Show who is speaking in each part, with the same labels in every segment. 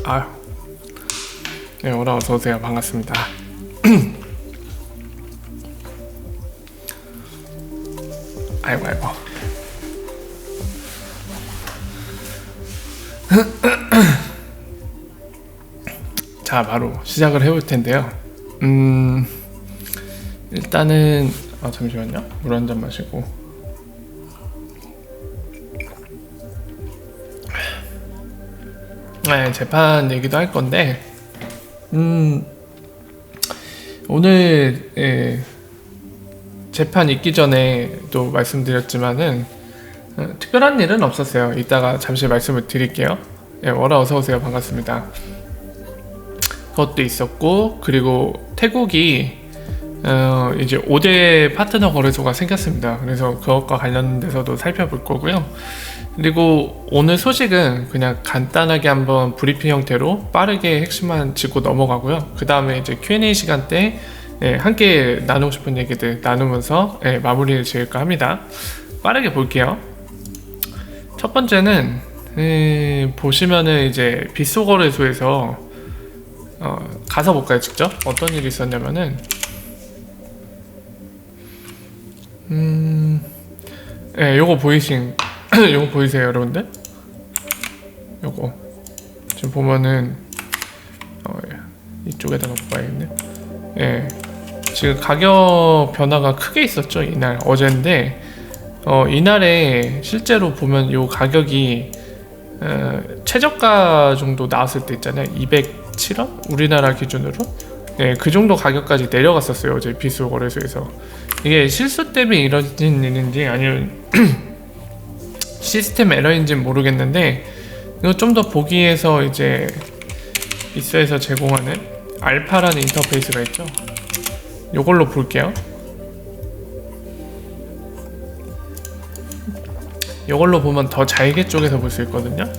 Speaker 1: 아유, 네, 오라 어서 오세요. 반갑습니다. 아이고. 자, 바로 시작을 해볼 텐데요. 일단은 잠시만요. 물 한 잔 마시고. 네, 재판 얘기도 할 건데, 오늘 재판 있기 전에도 말씀드렸지만은 특별한 일은 없었어요. 이따가 잠시 말씀을 드릴게요. 워라 어서 오세요. 반갑습니다. 그것도 있었고, 그리고 태국이 이제 5대 파트너 거래소가 생겼습니다. 그래서 그것과 관련돼서도 살펴볼 거고요. 그리고 오늘 소식은 그냥 간단하게 한번 브리핑 형태로 빠르게 핵심만 짚고 넘어가고요. 그 다음에 이제 Q&A 시간 때 함께 나누고 싶은 얘기들 나누면서 마무리를 지을까 합니다. 빠르게 볼게요. 첫 번째는 보시면은 이제 빗소 거래소에서 가서 볼까요? 직접 어떤 일이 있었냐면은 요거 요거 보이세요, 여러분들? 요거 지금 보면은 이쪽에다 놓고 봐야겠네. 지금 가격 변화가 크게 있었죠, 이날 어제인데 이날에 실제로 보면 요 가격이 최저가 정도 나왔을 때 있잖아요. 207원? 우리나라 기준으로 그 정도 가격까지 내려갔었어요, 어제 빗소 거래소에서. 이게 실수 때문에 이뤄진 일인지 아니면 시스템 에러인지는 모르겠는데, 이거 좀 더 보기에서 이제 빗소에서 제공하는 알파라는 인터페이스가 있죠. 요걸로 볼게요. 요걸로 보면 더 잘게 쪽에서 볼 수 있거든요.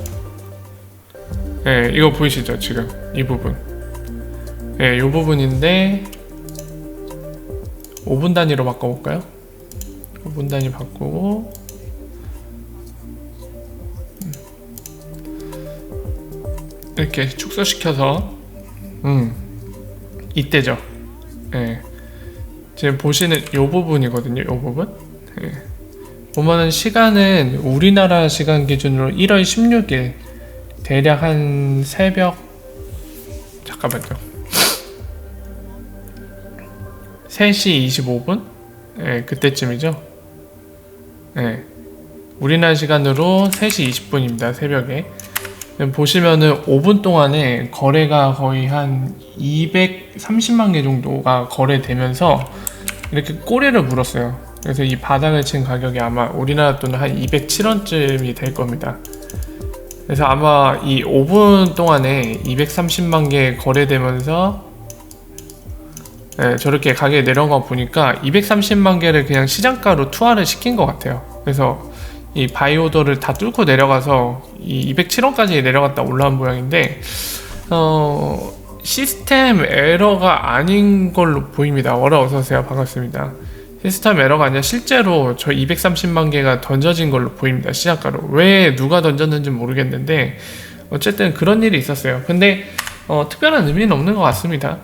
Speaker 1: 이거 보이시죠? 지금 이 부분. 요 부분인데 5분 단위로 바꿔볼까요? 5분 단위 바꾸고 이렇게 축소시켜서 이때죠. 지금 보시는 요 부분이거든요. 요 부분. 보면은 시간은 우리나라 시간 기준으로 1월 16일 대략 한 새벽 잠깐만요. 3시 25분? 그때쯤이죠. 우리나라 시간으로 3시 20분입니다. 새벽에. 보시면은 5분 동안에 거래가 거의 한 230만 개 정도가 거래되면서 이렇게 꼬리를 물었어요. 그래서 이 바닥을 친 가격이 아마 우리나라 돈은 한 207원쯤이 될 겁니다. 그래서 아마 이 5분 동안에 230만 개 거래되면서 저렇게 가격이 내려온 거 보니까 230만 개를 그냥 시장가로 투하를 시킨 것 같아요. 그래서 이 바이오더를 다 뚫고 내려가서 이 207원까지 내려갔다 올라온 모양인데 시스템 에러가 아닌 걸로 보입니다. 워라 어서오세요. 반갑습니다. 시스템 에러가 아니라 실제로 저 230만 개가 던져진 걸로 보입니다. 시장가로. 왜 누가 던졌는지 모르겠는데 어쨌든 그런 일이 있었어요. 근데 특별한 의미는 없는 것 같습니다.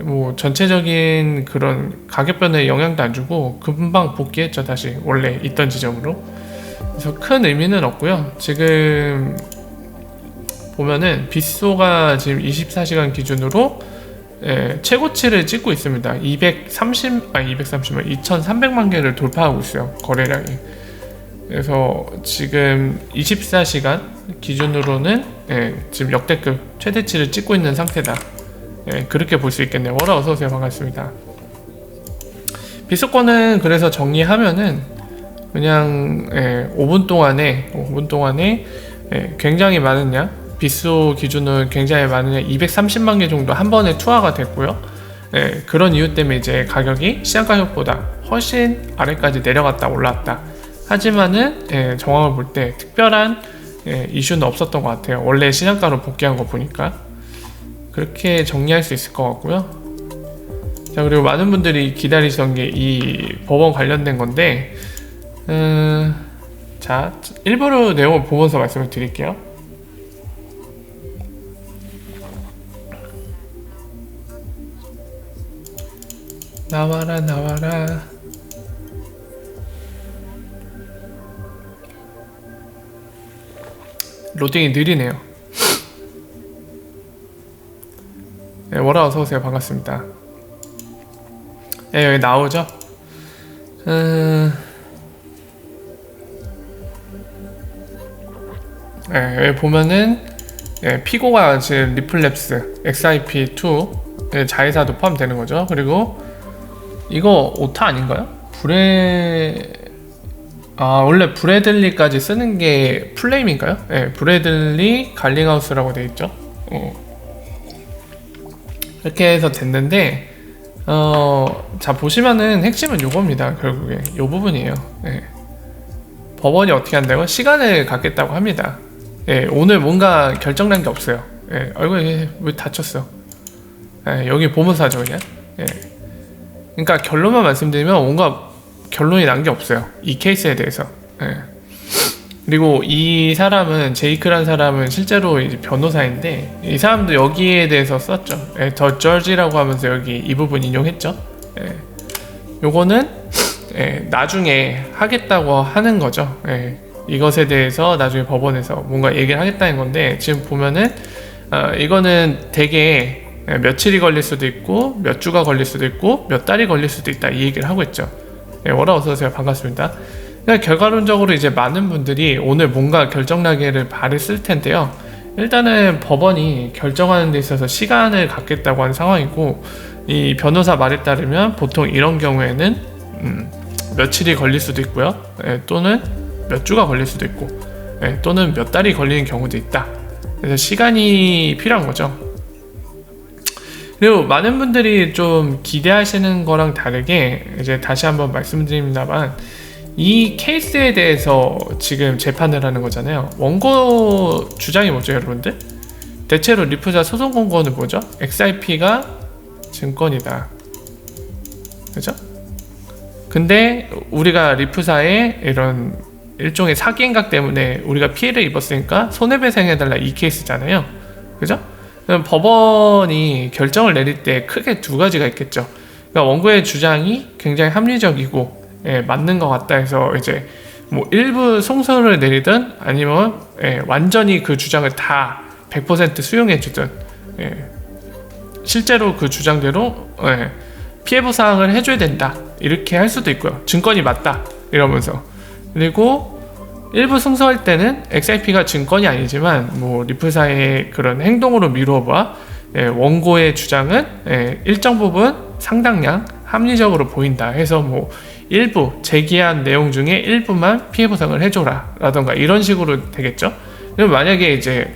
Speaker 1: 뭐 전체적인 그런 가격 변화에 영향도 안 주고 금방 복귀했죠. 다시 원래 있던 지점으로. 그래서 큰 의미는 없고요. 지금 보면은 빗소가 지금 24시간 기준으로 최고치를 찍고 있습니다. 2,300만 개를 돌파하고 있어요. 거래량이. 그래서 지금 24시간 기준으로는 지금 역대급 최대치를 찍고 있는 상태다. 그렇게 볼 수 있겠네요. 워라 어서오세요. 반갑습니다. 빗소권은 그래서 정리하면은 그냥 5분 동안에 굉장히 많은 양, 빗소 기준은 굉장히 많은 양 230만 개 정도 한 번에 투하가 됐고요. 그런 이유 때문에 이제 가격이 시장 가격보다 훨씬 아래까지 내려갔다 올라왔다. 하지만은 정황을 볼 때 특별한 이슈는 없었던 것 같아요. 원래 시장가로 복귀한 거 보니까 그렇게 정리할 수 있을 것 같고요. 자, 그리고 많은 분들이 기다리시던 게 이 법원 관련된 건데 자, 일부러 내용을 보면서 말씀을 드릴게요. 나와라 나와라. 로딩이 느리네요. 네, 워라 어서오세요. 반갑습니다. 네, 여기 나오죠? 네, 여기 보면은 피고가 지금 리플랩스 XIP2 자회사도 포함되는 거죠. 그리고 이거 오타 아닌가요? 원래 브래들리까지 쓰는 게 플레임인가요? 네, 브래들리 갈링하우스라고 되어 있죠. 이렇게 해서 됐는데, 자, 보시면은 핵심은 요겁니다. 결국에 요 부분이에요. 네. 법원이 어떻게 한다고? 시간을 갖겠다고 합니다. 예, 오늘 뭔가 결정난 게 없어요. 예, 얼굴에 왜 다쳤어? 예, 여기 보면서하죠 그냥. 예. 그러니까 결론만 말씀드리면 뭔가 결론이 난 게 없어요. 이 케이스에 대해서. 예. 그리고 이 사람은 제이크란 사람은 실제로 이제 변호사인데 이 사람도 여기에 대해서 썼죠. 예, 더 저지라고 하면서 여기 이 부분 인용했죠. 예. 요거는 나중에 하겠다고 하는 거죠. 예. 이것에 대해서 나중에 법원에서 뭔가 얘기를 하겠다는 건데 지금 보면은 이거는 되게 며칠이 걸릴 수도 있고 몇 주가 걸릴 수도 있고 몇 달이 걸릴 수도 있다 이 얘기를 하고 있죠. 워라 어서오세요. 반갑습니다. 그러니까 결과론적으로 이제 많은 분들이 오늘 뭔가 결정나기를 바랬을 텐데요. 일단은 법원이 결정하는 데 있어서 시간을 갖겠다고 하는 상황이고 이 변호사 말에 따르면 보통 이런 경우에는 며칠이 걸릴 수도 있고요. 또는 몇 주가 걸릴 수도 있고 또는 몇 달이 걸리는 경우도 있다. 그래서 시간이 필요한 거죠. 그리고 많은 분들이 좀 기대하시는 거랑 다르게 이제 다시 한번 말씀드립니다만 이 케이스에 대해서 지금 재판을 하는 거잖아요. 원고 주장이 뭐죠, 여러분들? 대체로 리프사 소송 원고는 뭐죠? XIP가 증권이다. 그죠? 근데 우리가 리프사의 이런 일종의 사기 행각 때문에 우리가 피해를 입었으니까 손해배상해달라 이 케이스잖아요. 그죠? 그럼 법원이 결정을 내릴 때 크게 두 가지가 있겠죠. 그러니까 원고의 주장이 굉장히 합리적이고 맞는 것 같다 해서 이제 뭐 일부 송서를 내리든 아니면 완전히 그 주장을 다 100% 수용해주든 실제로 그 주장대로 피해보상을 해줘야 된다 이렇게 할 수도 있고요. 증권이 맞다 이러면서. 그리고 일부 승소할 때는 XIP가 증권이 아니지만 뭐 리플사의 그런 행동으로 미루어 봐 원고의 주장은 일정 부분 상당량 합리적으로 보인다 해서 뭐 일부 제기한 내용 중에 일부만 피해보상을 해줘라 라던가 이런 식으로 되겠죠. 그럼 만약에 이제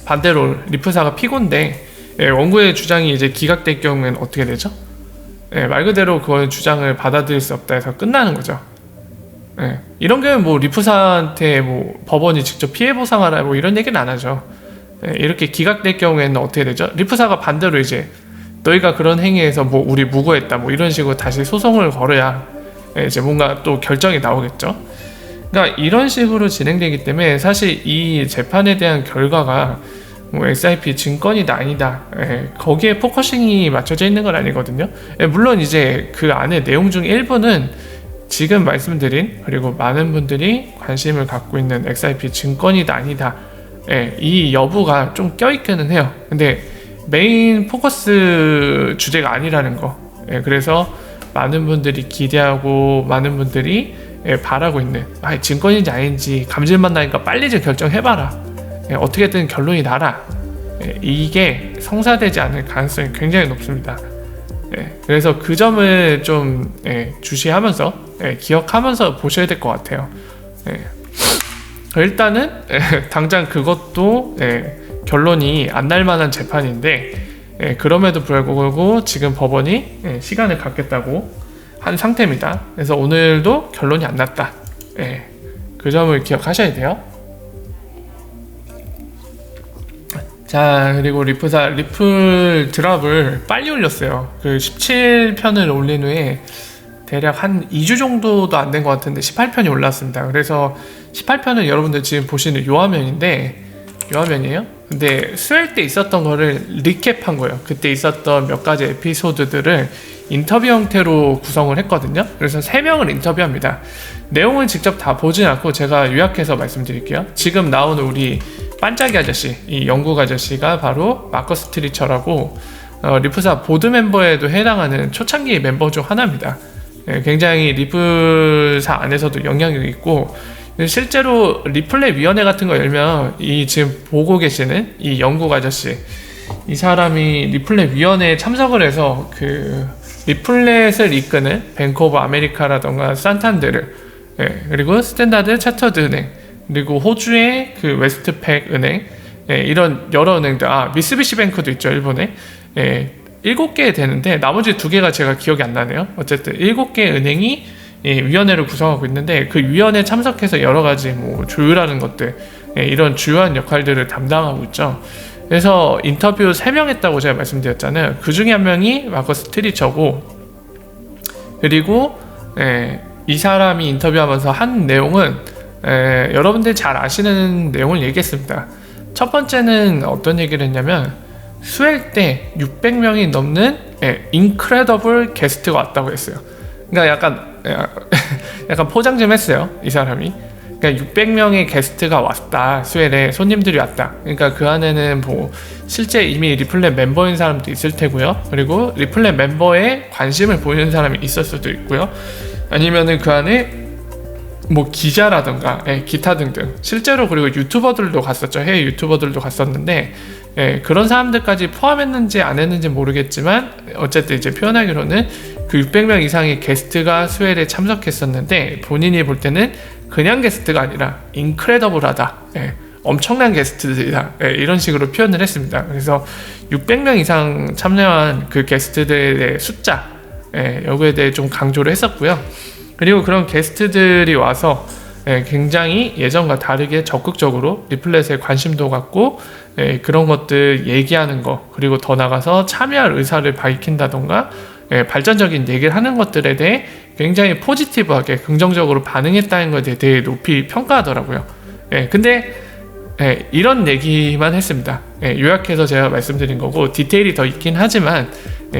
Speaker 1: 반대로 리플사가 피고인데 원고의 주장이 이제 기각될 경우에는 어떻게 되죠? 말 그대로 그걸 주장을 받아들일 수 없다 해서 끝나는 거죠. 이런 경우는 뭐 리프사한테 뭐 법원이 직접 피해 보상하라 뭐 이런 얘기는 안 하죠. 이렇게 기각될 경우에는 어떻게 되죠? 리프사가 반대로 이제 너희가 그런 행위에서 뭐 우리 무고했다 뭐 이런 식으로 다시 소송을 걸어야 이제 뭔가 또 결정이 나오겠죠. 그러니까 이런 식으로 진행되기 때문에 사실 이 재판에 대한 결과가 뭐 XIP 증권이다 아니다 거기에 포커싱이 맞춰져 있는 건 아니거든요. 물론 이제 그 안에 내용 중 일부는 지금 말씀드린 그리고 많은 분들이 관심을 갖고 있는 XIP 증권이다 아니다 이 여부가 좀 껴있기는 해요. 근데 메인 포커스 주제가 아니라는 거 그래서 많은 분들이 기대하고 많은 분들이 바라고 있는 증권인지 아닌지 감질만 나니까 빨리 좀 결정해봐라 어떻게든 결론이 나라 이게 성사되지 않을 가능성이 굉장히 높습니다. 그래서 그 점을 좀 주시하면서 기억하면서 보셔야 될 것 같아요. 일단은 당장 그것도 결론이 안 날 만한 재판인데 그럼에도 불구하고 지금 법원이 시간을 갖겠다고 한 상태입니다. 그래서 오늘도 결론이 안 났다. 그 점을 기억하셔야 돼요. 자, 그리고 리프사 리플 드랍을 빨리 올렸어요. 그 17편을 올린 후에 대략 한 2주 정도도 안 된 것 같은데 18편이 올랐습니다. 그래서 18편은 여러분들 지금 보시는 요 화면인데 요 화면이에요. 근데 스웰 때 있었던 거를 리캡한 거예요. 그때 있었던 몇 가지 에피소드들을 인터뷰 형태로 구성을 했거든요. 그래서 3명을 인터뷰합니다. 내용을 직접 다 보진 않고 제가 요약해서 말씀드릴게요. 지금 나오는 우리 반짝이 아저씨, 이 영국 아저씨가 바로 마커스 트리처라고 리프사 보드 멤버에도 해당하는 초창기 멤버 중 하나입니다. 굉장히 리플사 안에서도 영향력이 있고, 실제로 리플렛 위원회 같은 거 열면 이 지금 보고 계시는 이 영국 아저씨, 이 사람이 리플렛 위원회에 참석을 해서 그 리플렛을 이끄는 뱅크 오브 아메리카라던가 산탄데르, 그리고 스탠다드 차터드 은행, 그리고 호주의 그 웨스트팩 은행, 이런 여러 은행들, 미쓰비시 뱅크도 있죠, 일본에. 7개 되는데 나머지 2개가 제가 기억이 안 나네요. 어쨌든 7개 은행이 위원회를 구성하고 있는데, 그 위원회에 참석해서 여러 가지 뭐 조율하는 것들, 이런 주요한 역할들을 담당하고 있죠. 그래서 인터뷰 3명 했다고 제가 말씀드렸잖아요. 그 중에 한 명이 마커스 트리처고, 그리고 이 사람이 인터뷰하면서 한 내용은 여러분들이 잘 아시는 내용을 얘기했습니다. 첫 번째는 어떤 얘기를 했냐면, 스웰 때 600명이 넘는 인크레더블 게스트가 왔다고 했어요. 그러니까 약간 포장 좀 했어요, 이 사람이. 그러니까 600명의 게스트가 왔다, 스웰에 손님들이 왔다. 그러니까 그 안에는 뭐 실제 이미 리플렛 멤버인 사람도 있을 테고요, 그리고 리플렛 멤버에 관심을 보이는 사람이 있을 수도 있고요, 아니면은 그 안에 뭐 기자라든가 기타 등등, 실제로 그리고 유튜버들도 갔었죠. 해외 유튜버들도 갔었는데, 그런 사람들까지 포함했는지 안 했는지 모르겠지만 어쨌든 이제 표현하기로는 그 600명 이상의 게스트가 스웰에 참석했었는데, 본인이 볼 때는 그냥 게스트가 아니라 인크레더블하다, 엄청난 게스트들이다, 이런 식으로 표현을 했습니다. 그래서 600명 이상 참여한 그 게스트들의 숫자, 여기에 대해 좀 강조를 했었고요. 그리고 그런 게스트들이 와서 굉장히 예전과 다르게 적극적으로 리플렛에 관심도 갖고 그런 것들 얘기하는 거, 그리고 더 나가서 참여할 의사를 밝힌다던가 발전적인 얘기를 하는 것들에 대해 굉장히 포지티브하게 긍정적으로 반응했다는 것에 대해 높이 평가하더라고요. 근데 이런 얘기만 했습니다. 요약해서 제가 말씀드린 거고, 디테일이 더 있긴 하지만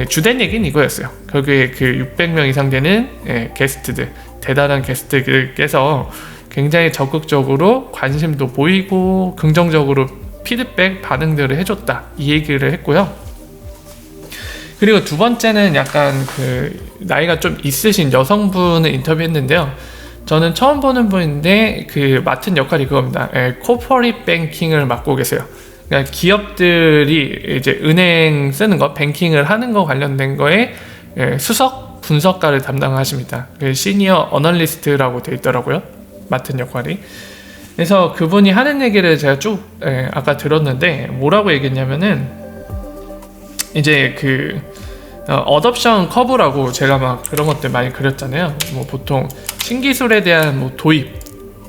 Speaker 1: 주된 얘기는 이거였어요. 거기에 그 600명 이상 되는 게스트들, 대단한 게스트들께서 굉장히 적극적으로 관심도 보이고 긍정적으로 피드백 반응들을 해줬다, 이 얘기를 했고요. 그리고 두 번째는 약간 그 나이가 좀 있으신 여성분을 인터뷰했는데요. 저는 처음 보는 분인데 그 맡은 역할이 그겁니다. 코퍼릿 뱅킹을 맡고 계세요. 그러니까 기업들이 이제 은행 쓰는 거, 뱅킹을 하는 거 관련된 거에 수석 분석가를 담당하십니다. 시니어 어널리스트라고 돼 있더라고요, 맡은 역할이. 그래서 그분이 하는 얘기를 제가 쭉 아까 들었는데, 뭐라고 얘기했냐면은 이제 그 어덥션 커브라고 제가 막 그런 것들 많이 그렸잖아요. 뭐 보통 신기술에 대한 뭐 도입,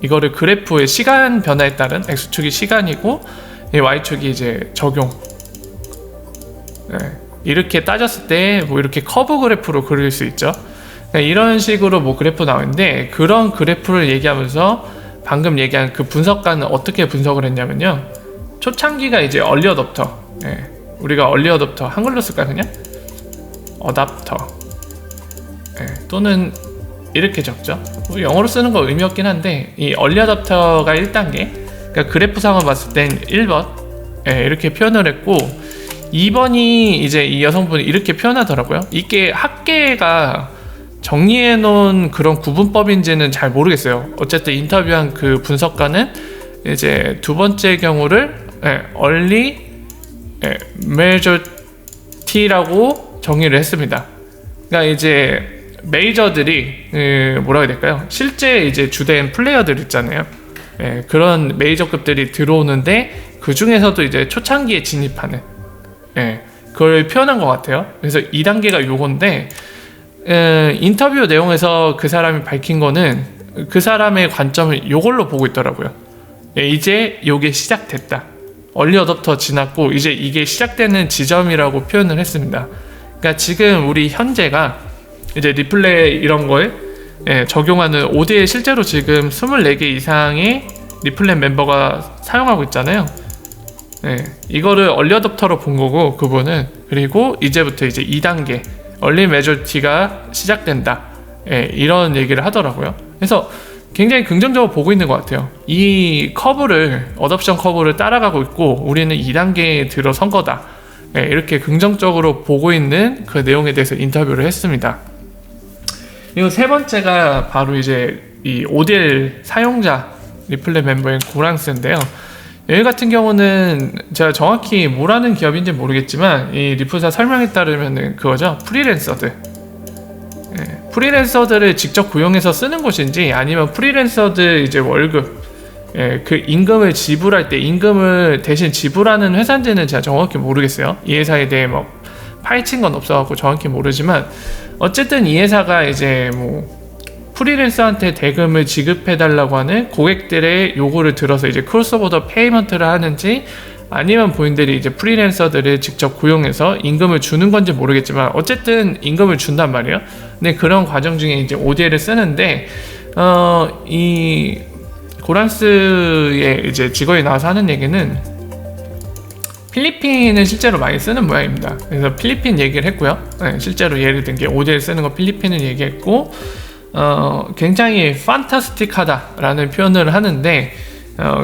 Speaker 1: 이거를 그래프의 시간 변화에 따른 X축이 시간이고 Y축이 이제 적용, 이렇게 따졌을 때 뭐 이렇게 커브 그래프로 그릴 수 있죠. 이런 식으로 뭐 그래프 나오는데, 그런 그래프를 얘기하면서 방금 얘기한 그 분석가는 어떻게 분석을 했냐면요, 초창기가 이제 얼리 어댑터, 우리가 얼리 어댑터 한글로 쓸까 그냥? 어답터, 또는 이렇게 적죠. 영어로 쓰는 거 의미 없긴 한데, 이 얼리 어답터가 1단계, 그러니까 그래프상을 봤을 땐 1번 이렇게 표현을 했고, 2번이 이제 이 여성분이 이렇게 표현하더라고요. 이게 학계가 정리해 놓은 그런 구분법인지는 잘 모르겠어요. 어쨌든 인터뷰한 그 분석가는 이제 두 번째 경우를 early majority라고 정의를 했습니다. 그러니까 이제 메이저들이 뭐라 해야 될까요? 실제 이제 주된 플레이어들 있잖아요. 그런 메이저급들이 들어오는데 그 중에서도 이제 초창기에 진입하는, 그걸 표현한 것 같아요. 그래서 2단계가 요건데, 인터뷰 내용에서 그 사람이 밝힌 거는 그 사람의 관점을 요걸로 보고 있더라고요. 이제 요게 시작됐다, 얼리 어댑터 지났고 이제 이게 시작되는 지점이라고 표현을 했습니다. 그러니까 지금 우리 현재가 이제 리플렛 이런 거에 적용하는 OD에 실제로 지금 24개 이상의 리플렛 멤버가 사용하고 있잖아요. 이거를 얼리 어댑터로 본 거고 그분은. 그리고 이제부터 이제 2단계 얼리 메조리티가 시작된다. 이런 얘기를 하더라고요. 그래서 굉장히 긍정적으로 보고 있는 것 같아요. 이 커브를 어댑션 커브를 따라가고 있고 우리는 2단계에 들어선 거다. 이렇게 긍정적으로 보고 있는 그 내용에 대해서 인터뷰를 했습니다. 그리고 세 번째가 바로 이제 이 ODL 사용자 리플렛 멤버인 고랑스인데요. 여기 같은 경우는 제가 정확히 뭐라는 기업인지 모르겠지만 이 리플사 설명에 따르면은 그거죠. 프리랜서들. 프리랜서들을 직접 고용해서 쓰는 곳인지 아니면 프리랜서들 이제 월급 그 임금을 지불할 때 임금을 대신 지불하는 회사인지는 제가 정확히 모르겠어요. 이 회사에 대해 뭐 파헤친 건 없어갖고 정확히 모르지만 어쨌든 이 회사가 이제 뭐 프리랜서한테 대금을 지급해달라고 하는 고객들의 요구를 들어서 이제 크로스보더 페이먼트를 하는지 아니면 본인들이 이제 프리랜서들을 직접 고용해서 임금을 주는 건지 모르겠지만 어쨌든 임금을 준단 말이에요. 근데 그런 과정 중에 이제 ODL을 쓰는데 이 고란스의 이제 직원이 나와서 하는 얘기는 필리핀은 실제로 많이 쓰는 모양입니다. 그래서 필리핀 얘기를 했고요. 실제로 예를 든 게 ODL 쓰는 거 필리핀을 얘기했고 굉장히 판타스틱하다라는 표현을 하는데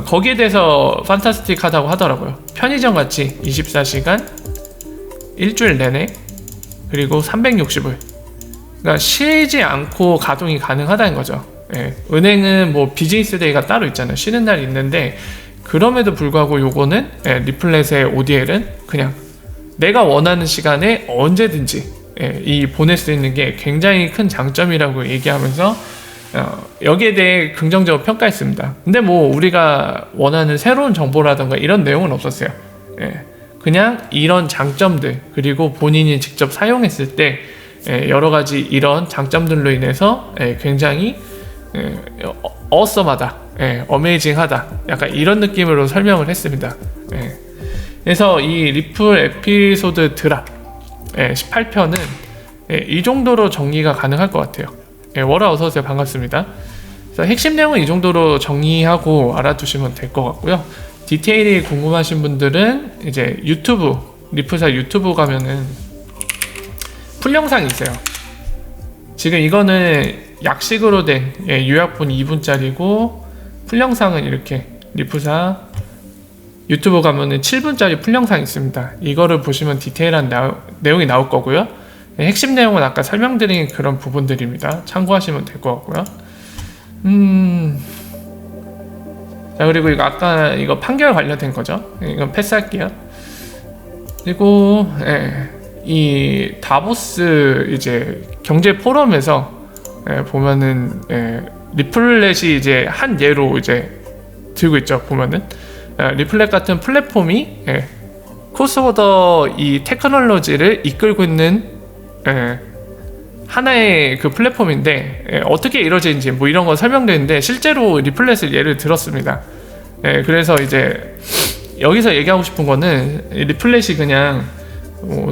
Speaker 1: 거기에 대해서 판타스틱하다고 하더라고요. 편의점 같이 24시간 일주일 내내 그리고 360일 그러니까 쉬지 않고 가동이 가능하다는 거죠. 은행은 뭐 비즈니스 데이가 따로 있잖아요. 쉬는 날이 있는데 그럼에도 불구하고 요거는 리플렛의 ODL은 그냥 내가 원하는 시간에 언제든지 이 보낼 수 있는 게 굉장히 큰 장점이라고 얘기하면서 여기에 대해 긍정적으로 평가했습니다. 근데 뭐 우리가 원하는 새로운 정보라던가 이런 내용은 없었어요. 그냥 이런 장점들 그리고 본인이 직접 사용했을 때 여러 가지 이런 장점들로 인해서 굉장히 어썸하다, 어메이징하다 약간 이런 느낌으로 설명을 했습니다. 그래서 이 리플 에피소드 드랍 18편은 이 정도로 정리가 가능할 것 같아요. 월아 어서오세요. 반갑습니다. 그래서 핵심 내용은 이 정도로 정리하고 알아두시면 될 것 같고요. 디테일이 궁금하신 분들은 이제 유튜브 리플사 유튜브 가면은 풀 영상이 있어요. 지금 이거는 약식으로 된 요약본 2분짜리고 풀 영상은 이렇게 리플사 유튜브 가면은 7분짜리 풀 영상이 있습니다. 이거를 보시면 디테일한 내용이 나올 거고요. 핵심 내용은 아까 설명드린 그런 부분들입니다. 참고하시면 될 것 같고요. 자, 그리고 이거 아까 이거 판결 관련된 거죠. 이건 패스할게요. 그리고 이 다보스 이제 경제 포럼에서 보면은 리플렛이 이제 한 예로 이제 들고 있죠. 보면은 리플렛 같은 플랫폼이 크로스보더 이 테크놀로지를 이끌고 있는 하나의 그 플랫폼인데 어떻게 이루어지는지 뭐 이런 거 설명되는데 실제로 리플렛을 예를 들었습니다. 그래서 이제 여기서 얘기하고 싶은 거는 리플렛이 그냥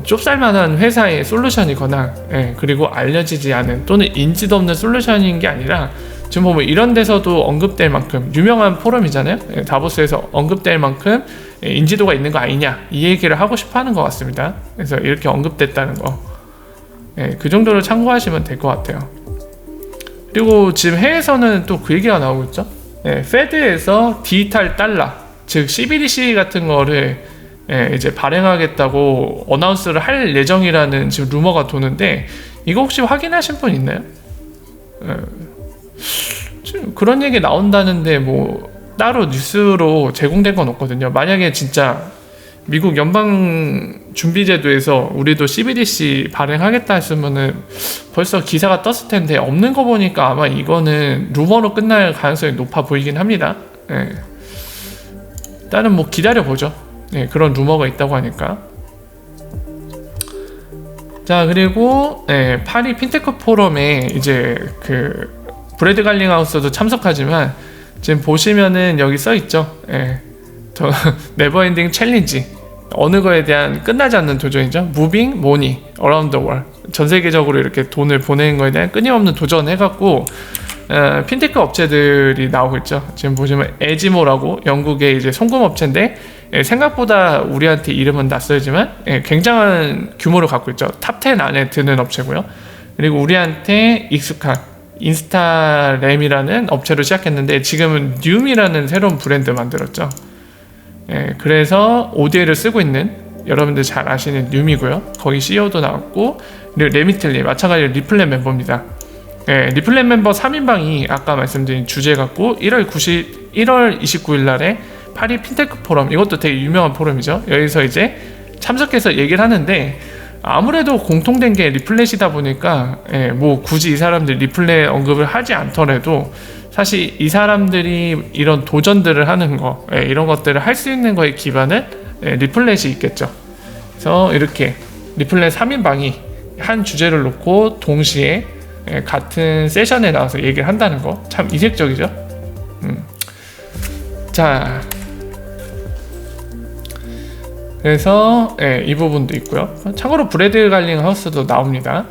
Speaker 1: 좁쌀만한 회사의 솔루션이거나 그리고 알려지지 않은 또는 인지도 없는 솔루션인 게 아니라 지금 보면 이런 데서도 언급될 만큼 유명한 포럼이잖아요. 다보스에서 언급될 만큼 인지도가 있는 거 아니냐 이 얘기를 하고 싶어 하는 것 같습니다. 그래서 이렇게 언급됐다는 거 그 정도로 참고하시면 될 것 같아요. 그리고 지금 해외에서는 또 그 얘기가 나오고 있죠. 페드에서 디지털 달러 즉 CBDC 같은 거를 이제 발행하겠다고 어나운스를 할 예정이라는 지금 루머가 도는데 이거 혹시 확인하신 분 있나요? 지금 그런 얘기 나온다는데 뭐 따로 뉴스로 제공된 건 없거든요. 만약에 진짜 미국 연방준비제도에서 우리도 CBDC 발행하겠다 했으면은 벌써 기사가 떴을 텐데 없는 거 보니까 아마 이거는 루머로 끝날 가능성이 높아 보이긴 합니다. 일단은 뭐 기다려보죠. 그런 루머가 있다고 하니까. 자, 그리고 파리 핀테크 포럼에 이제 그 브래드 갈링하우스도 참석하지만 지금 보시면은 여기 써 있죠. 더 네버엔딩 챌린지 어느 거에 대한 끝나지 않는 도전이죠. Moving Money Around the World 전 세계적으로 이렇게 돈을 보내는 거에 대한 끊임없는 도전 해갖고 핀테크 업체들이 나오고 있죠. 지금 보시면 에지모라고 영국의 이제 송금 업체인데 생각보다 우리한테 이름은 낯설지만 굉장한 규모를 갖고 있죠. 탑 10 안에 드는 업체고요. 그리고 우리한테 익숙한 인스타램이라는 업체로 시작했는데 지금은 뉴미라는 새로운 브랜드 만들었죠. 그래서 ODL을 쓰고 있는 여러분들 잘 아시는 뉴미고요. 거기 CEO도 나왔고, 그리고 레미틀리 마찬가지로 리플렛 멤버입니다. 리플렛 멤버 3인방이 아까 말씀드린 주제 갖고 1월 29일 날에 파리 핀테크 포럼, 이것도 되게 유명한 포럼이죠. 여기서 이제 참석해서 얘기를 하는데 아무래도 공통된 게 리플렛이다 보니까 뭐 굳이 이 사람들 리플렛 언급을 하지 않더라도 사실 이 사람들이 이런 도전들을 하는 거, 이런 것들을 할 수 있는 거에 기반은 리플렛이 있겠죠. 그래서 이렇게 리플렛 3인방이 한 주제를 놓고 동시에 같은 세션에 나와서 얘기를 한다는 거 참 이색적이죠. 자, 그래서 이 부분도 있고요. 참고로 브래드 갈링 하우스도 나옵니다.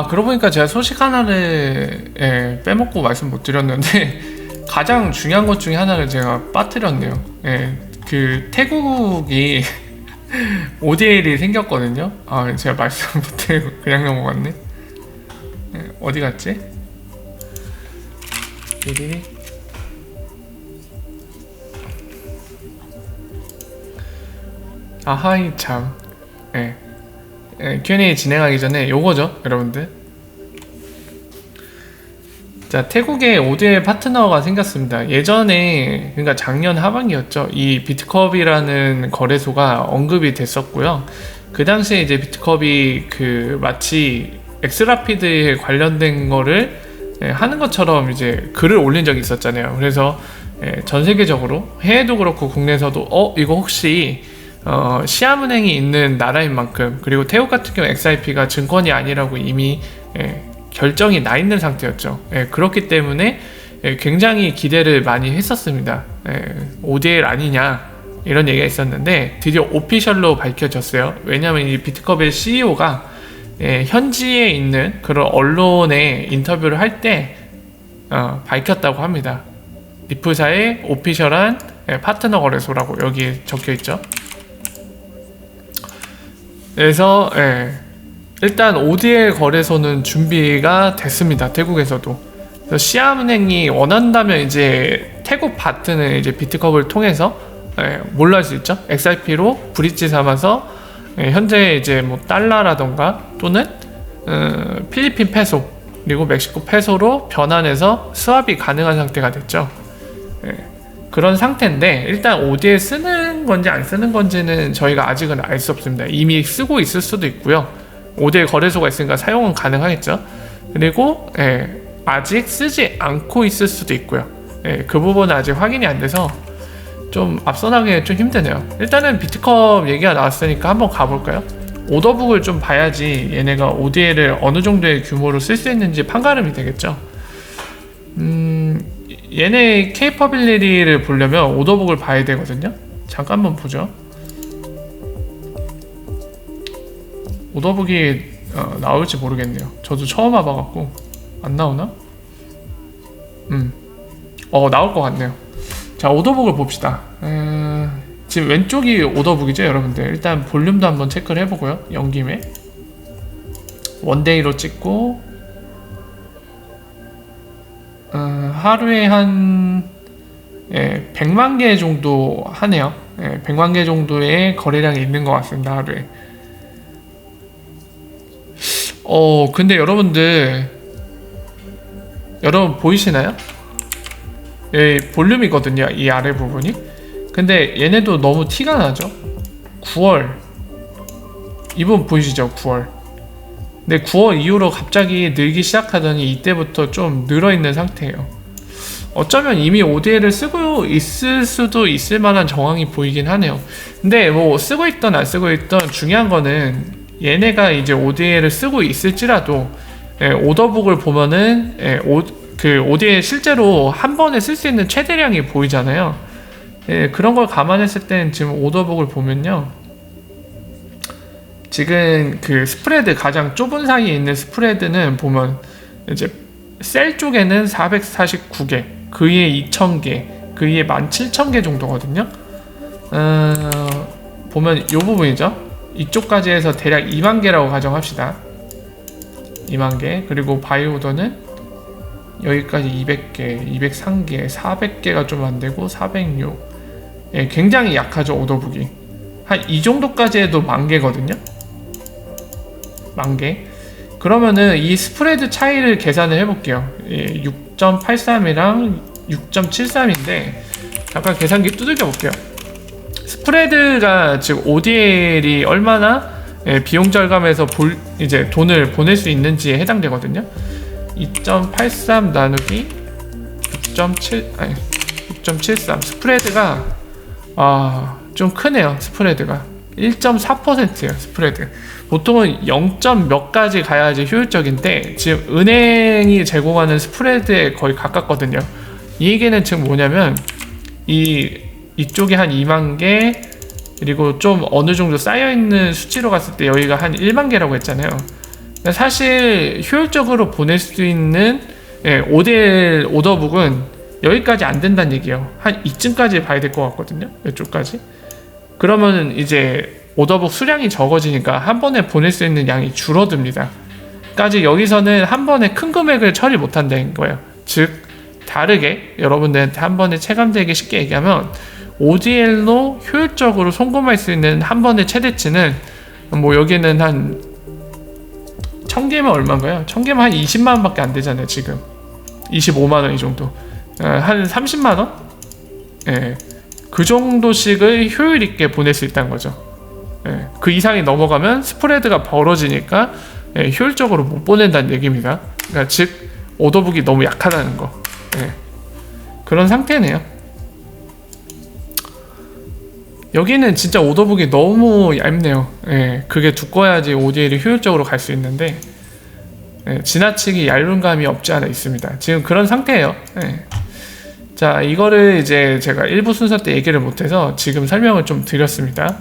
Speaker 1: 그러고 보니까 제가 소식 하나를 빼먹고 말씀 못 드렸는데 가장 중요한 것 중에 하나를 제가 빠뜨렸네요. 그 태국이 ODL이 생겼거든요. 제가 말씀 못 드리고 그냥 넘어갔네. 어디 갔지? 여기 아하이 참. Q&A 진행하기 전에 요거죠, 여러분들. 자, 태국에 ODL 파트너가 생겼습니다. 예전에, 그러니까 작년 하반기였죠. 이 비트컵이라는 거래소가 언급이 됐었고요. 그 당시에 이제 비트컵이 마치 엑스라피드에 관련된 거를 하는 것처럼 이제 글을 올린 적이 있었잖아요. 그래서 전 세계적으로 해외도 그렇고 국내에서도 이거 혹시 시아은행이 있는 나라인 만큼, 그리고 태국 같은 경우 XIP가 증권이 아니라고 이미 결정이 나 있는 상태였죠. 그렇기 때문에 굉장히 기대를 많이 했었습니다. ODL 아니냐 이런 얘기가 있었는데 드디어 오피셜로 밝혀졌어요. 왜냐하면 이 비트컵의 CEO가 현지에 있는 그런 언론에 인터뷰를 할 때 밝혔다고 합니다. 리프사의 오피셜한 파트너 거래소라고 여기 적혀 있죠. 그래서 일단 ODL 거래소는 준비가 됐습니다. 태국에서도. 그래서 시아은행이 원한다면 이제 태국 바트는 이제 비트컵을 통해서 뭘로 할 수 있죠? XRP로 브릿지 삼아서 현재 이제 뭐 달러라던가 또는 필리핀 페소 그리고 멕시코 페소로 변환해서 스왑이 가능한 상태가 됐죠. 그런 상태인데 일단 ODL 쓰는 건지 안 쓰는 건지는 저희가 아직은 알 수 없습니다. 이미 쓰고 있을 수도 있고요. ODL 거래소가 있으니까 사용은 가능하겠죠. 그리고 아직 쓰지 않고 있을 수도 있고요. 그 부분은 아직 확인이 안 돼서 좀 앞서나기 좀 힘드네요. 일단은 비트컵 얘기가 나왔으니까 한번 가볼까요? 오더북을 좀 봐야지 얘네가 ODL을 어느 정도의 규모로 쓸 수 있는지 판가름이 되겠죠. 얘네 케이퍼빌리티를 보려면 오더북을 봐야 되거든요. 잠깐만 보죠. 오더북이 나올지 모르겠네요. 저도 처음 와봐갖고 안 나오나? 나올 것 같네요. 자, 오더북을 봅시다. 지금 왼쪽이 오더북이죠, 여러분들. 일단 볼륨도 한번 체크를 해보고요. 연김에 원데이로 찍고 하루에 한 100만 개 정도 하네요. 100만 개 정도의 거래량이 있는 것 같습니다, 하루에. 근데 여러분 보이시나요? 볼륨이거든요, 이 아래 부분이. 근데 얘네도 너무 티가 나죠. 9월 이 부분 보이시죠? 9월. 근데 9월 이후로 갑자기 늘기 시작하더니 이때부터 좀 늘어있는 상태예요. 어쩌면 이미 ODL을 쓰고 있을 수도 있을 만한 정황이 보이긴 하네요. 근데 뭐 쓰고 있던 안 쓰고 있던 중요한 거는 얘네가 이제 ODL을 쓰고 있을지라도 오더북을 보면은 그 ODL 실제로 한 번에 쓸 수 있는 최대량이 보이잖아요. 그런 걸 감안했을 땐 지금 오더북을 보면요, 지금 그 스프레드 가장 좁은 사이에 있는 스프레드는 보면 이제 셀 쪽에는 449개, 그 위에 2000개, 그 위에 17,000개 정도거든요. 보면 이 부분이죠. 이쪽까지 해서 대략 2만 개라고 가정합시다. 2만 개. 그리고 바이오더는 여기까지 200개, 203개, 400개가 좀 안 되고 406. 예, 굉장히 약하죠, 오더북이. 한 이 정도까지 해도 10,000개거든요. 10,000개. 그러면은 이 스프레드 차이를 계산을 해볼게요. 예, 6.83이랑 6.73인데 잠깐 계산기 두들겨 볼게요. 스프레드가 즉 ODL이 얼마나 비용 절감해서 이제 돈을 보낼 수 있는지에 해당되거든요. 2.83 나누기 6.73 스프레드가 좀 크네요. 스프레드가 1.4%예요. 스프레드 보통은 0. 몇 가지 가야지 효율적인데 지금 은행이 제공하는 스프레드에 거의 가깝거든요. 이 얘기는 즉 뭐냐면 이쪽에 한 2만 개 그리고 좀 어느 정도 쌓여있는 수치로 갔을 때 여기가 한 1만 개라고 했잖아요. 사실 효율적으로 보낼 수 있는 ODL 오더북은 여기까지 안 된다는 얘기예요. 한 이쯤까지 봐야 될 것 같거든요. 이쪽까지. 그러면 이제 오더북 수량이 적어지니까 한 번에 보낼 수 있는 양이 줄어듭니다. 까지 여기서는 한 번에 큰 금액을 처리 못한다는 거예요. 즉 다르게 여러분들한테 한 번에 체감되기 쉽게 얘기하면 ODL로 효율적으로 송금할 수 있는 한 번의 최대치는 뭐 여기는 한 1000개면 얼마인가요? 1000개면 한 20만원 밖에 안 되잖아요. 지금 25만원 이 정도. 한 30만원? 예, 그 정도씩을 효율 있게 보낼 수 있다는 거죠. 예, 그 이상이 넘어가면 스프레드가 벌어지니까 효율적으로 못 보낸다는 얘기입니다. 그러니까 즉 오더북이 너무 약하다는 거. 그런 상태네요. 여기는 진짜 오더북이 너무 얇네요. 그게 두꺼워야지 ODL이 효율적으로 갈 수 있는데 지나치게 얇은 감이 없지 않아 있습니다. 지금 그런 상태예요. 자, 이거를 이제 제가 일부 순서 때 얘기를 못해서 지금 설명을 좀 드렸습니다.